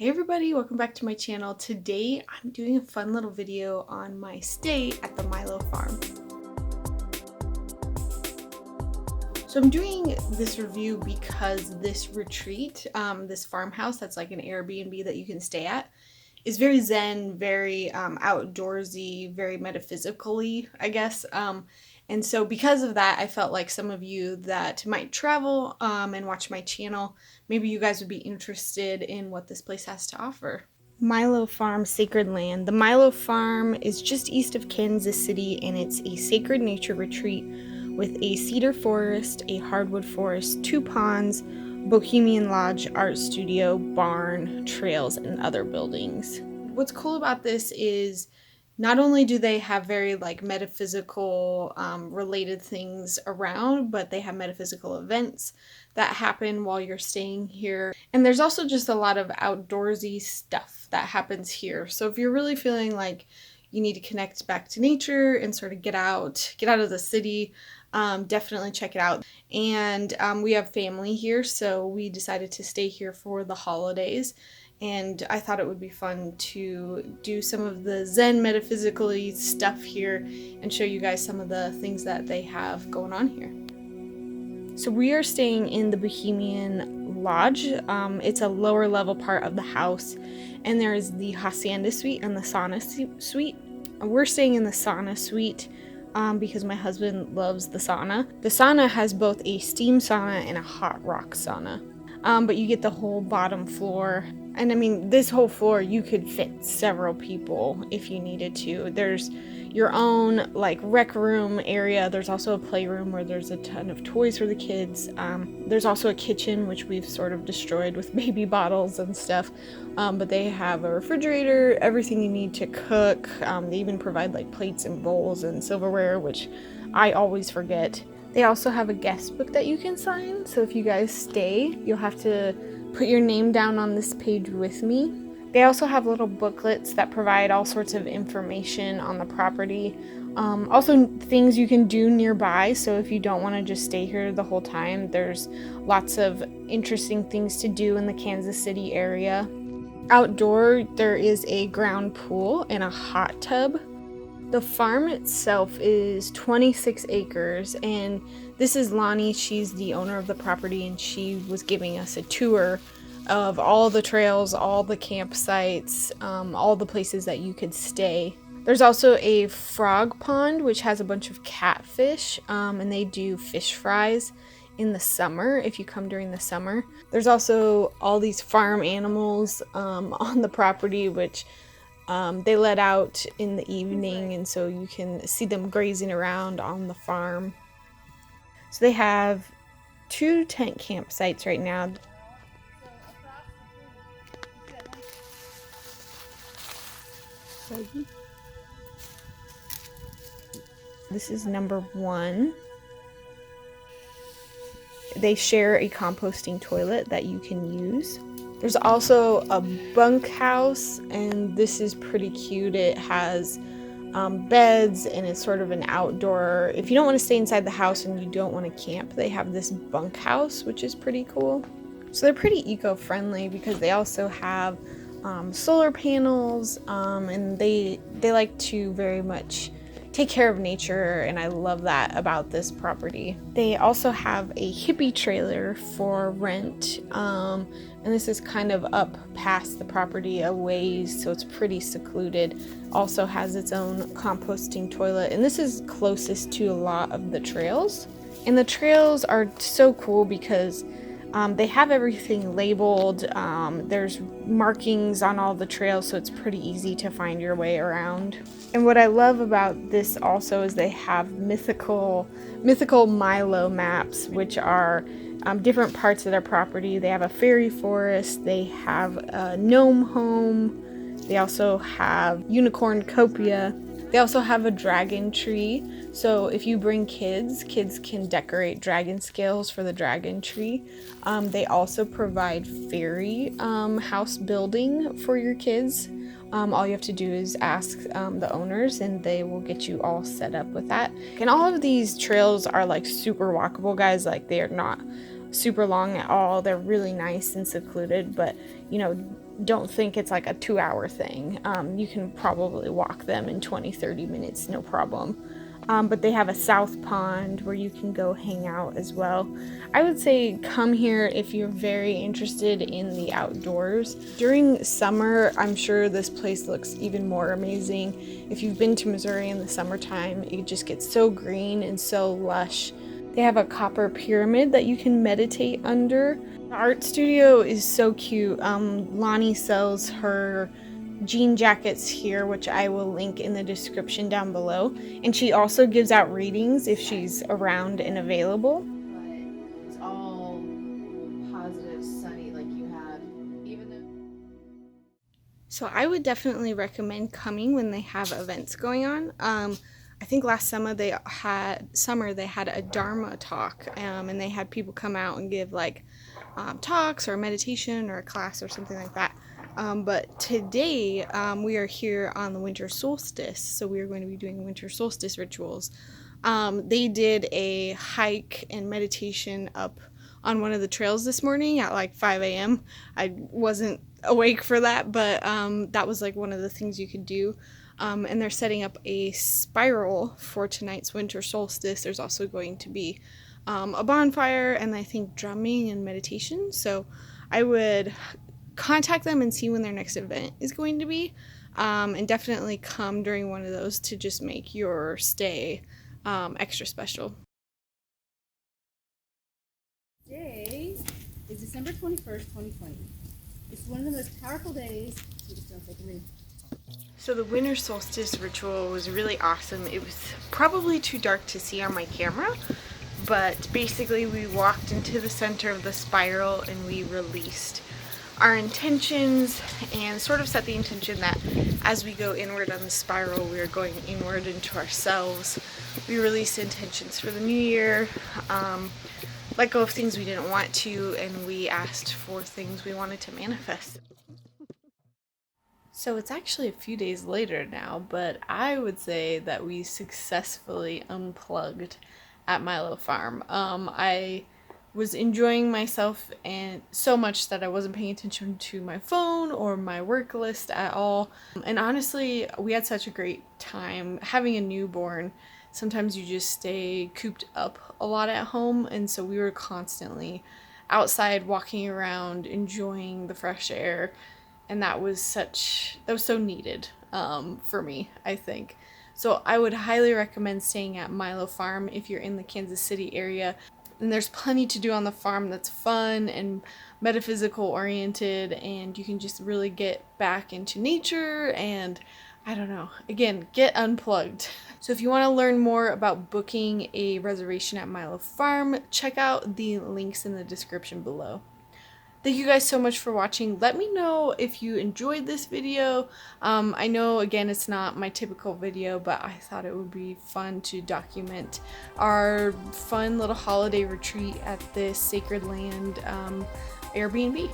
Hey everybody, welcome back to my channel. Today I'm doing a fun little video on my stay at the MILO Farm. So I'm doing this review because this retreat, this farmhouse that's like an Airbnb that you can stay at, is very zen, very outdoorsy, very metaphysically, I guess. And so because of that, I felt like some of you that might travel and watch my channel, maybe you guys would be interested in what this place has to offer. MILO Farm Sacred Land. The MILO Farm is just east of Kansas City, and it's a sacred nature retreat with a cedar forest, a hardwood forest, 2 ponds, bohemian lodge, art studio, barn, trails, and other buildings. What's cool about this is not only do they have very like metaphysical related things around, but they have metaphysical events that happen while you're staying here. And there's also just a lot of outdoorsy stuff that happens here. So if you're really feeling like you need to connect back to nature and sort of get out of the city, definitely check it out. And we have family here, so we decided to stay here for the holidays. And I thought it would be fun to do some of the Zen metaphysically stuff here and show you guys some of the things that they have going on here. So we are staying in the Bohemian Lodge. It's a lower level part of the house, and there is the Hacienda suite and the sauna suite. We're staying in the sauna suite because my husband loves the sauna. The sauna has both a steam sauna and a hot rock sauna. But you get the whole bottom floor. And I mean, this whole floor, you could fit several people if you needed to. There's your own like rec room area. There's also a playroom where there's a ton of toys for the kids. There's also a kitchen, which we've sort of destroyed with baby bottles and stuff. But they have a refrigerator, everything you need to cook. They even provide like plates and bowls and silverware, which I always forget. They also have a guest book that you can sign, so if you guys stay, you'll have to put your name down on this page with me. They also have little booklets that provide all sorts of information on the property. Also things you can do nearby, so if you don't want to just stay here the whole time, there's lots of interesting things to do in the Kansas City area. Outdoor, there is a ground pool and a hot tub. The farm itself is 26 acres, and this is Loni. She's the owner of the property, and she was giving us a tour of all the trails, all the campsites, all the places that you could stay. There's also a frog pond, which has a bunch of catfish, and they do fish fries in the summer if you come during the summer. There's also all these farm animals on the property, which they let out in the evening, and so you can see them grazing around on the farm. So they have 2 tent campsites right now. This is number 1. They share a composting toilet that you can use. There's also a bunkhouse, and this is pretty cute. It has beds, and it's sort of an outdoor. If you don't want to stay inside the house and you don't want to camp, they have this bunkhouse, which is pretty cool. So they're pretty eco-friendly because they also have solar panels, and they like to very much take care of nature, and I love that about this property. They also have a hippie trailer for rent, and this is kind of up past the property a ways, so it's pretty secluded. Also has its own composting toilet, and this is closest to a lot of the trails. And the trails are so cool because they have everything labeled. There's markings on all the trails, so it's pretty easy to find your way around. And what I love about this also is they have mythical MILO maps, which are different parts of their property. They have a fairy forest, they have a gnome home, they also have unicorn copia, they also have a dragon tree. So if you bring kids can decorate dragon scales for the dragon tree. They also provide fairy house building for your kids. All you have to do is ask the owners, and they will get you all set up with that. And all of these trails are like super walkable, guys. Like, they are not super long at all. They're really nice and secluded, but you know, don't think it's like a 2-hour thing. You can probably walk them in 20-30 minutes, no problem. But they have a south pond where you can go hang out as well. I would say come here if you're very interested in the outdoors. During summer, I'm sure this place looks even more amazing. If you've been to Missouri in the summertime, it just gets so green and so lush. They have a copper pyramid that you can meditate under. The art studio is so cute. Loni sells her jean jackets here, which I will link in the description down below. And she also gives out readings if she's around and available. But it's all positive, sunny, like you have, even though. So I would definitely recommend coming when they have events going on. I think last summer they had a Dharma talk, and they had people come out and give like talks or meditation or a class or something like that. But today we are here on the winter solstice, so we are going to be doing winter solstice rituals. They did a hike and meditation up on one of the trails this morning at like 5 a.m. I wasn't awake for that, but that was like one of the things you could do. And they're setting up a spiral for tonight's winter solstice. There's also going to be a bonfire and I think drumming and meditation. So I would contact them and see when their next event is going to be, and definitely come during one of those to just make your stay extra special. Today is December 21st, 2020. It's one of the most powerful days. So the winter solstice ritual was really awesome. It was probably too dark to see on my camera, but basically we walked into the center of the spiral and we released our intentions and sort of set the intention that as we go inward on the spiral, we are going inward into ourselves. We released intentions for the new year, let go of things we didn't want to, and we asked for things we wanted to manifest. So it's actually a few days later now, but I would say that we successfully unplugged at MILO Farm. I was enjoying myself and so much that I wasn't paying attention to my phone or my work list at all. And honestly, we had such a great time. Having a newborn, sometimes you just stay cooped up a lot at home, and so we were constantly outside walking around enjoying the fresh air, and that was so needed for me, I think. So I would highly recommend staying at MILO Farm if you're in the Kansas City area. And there's plenty to do on the farm that's fun and metaphysical oriented, and you can just really get back into nature and, I don't know, again, get unplugged. So if you want to learn more about booking a reservation at MILO Farm, check out the links in the description below. Thank you guys so much for watching. Let me know if you enjoyed this video. I know, again, it's not my typical video, but I thought it would be fun to document our fun little holiday retreat at this Sacred Land Airbnb.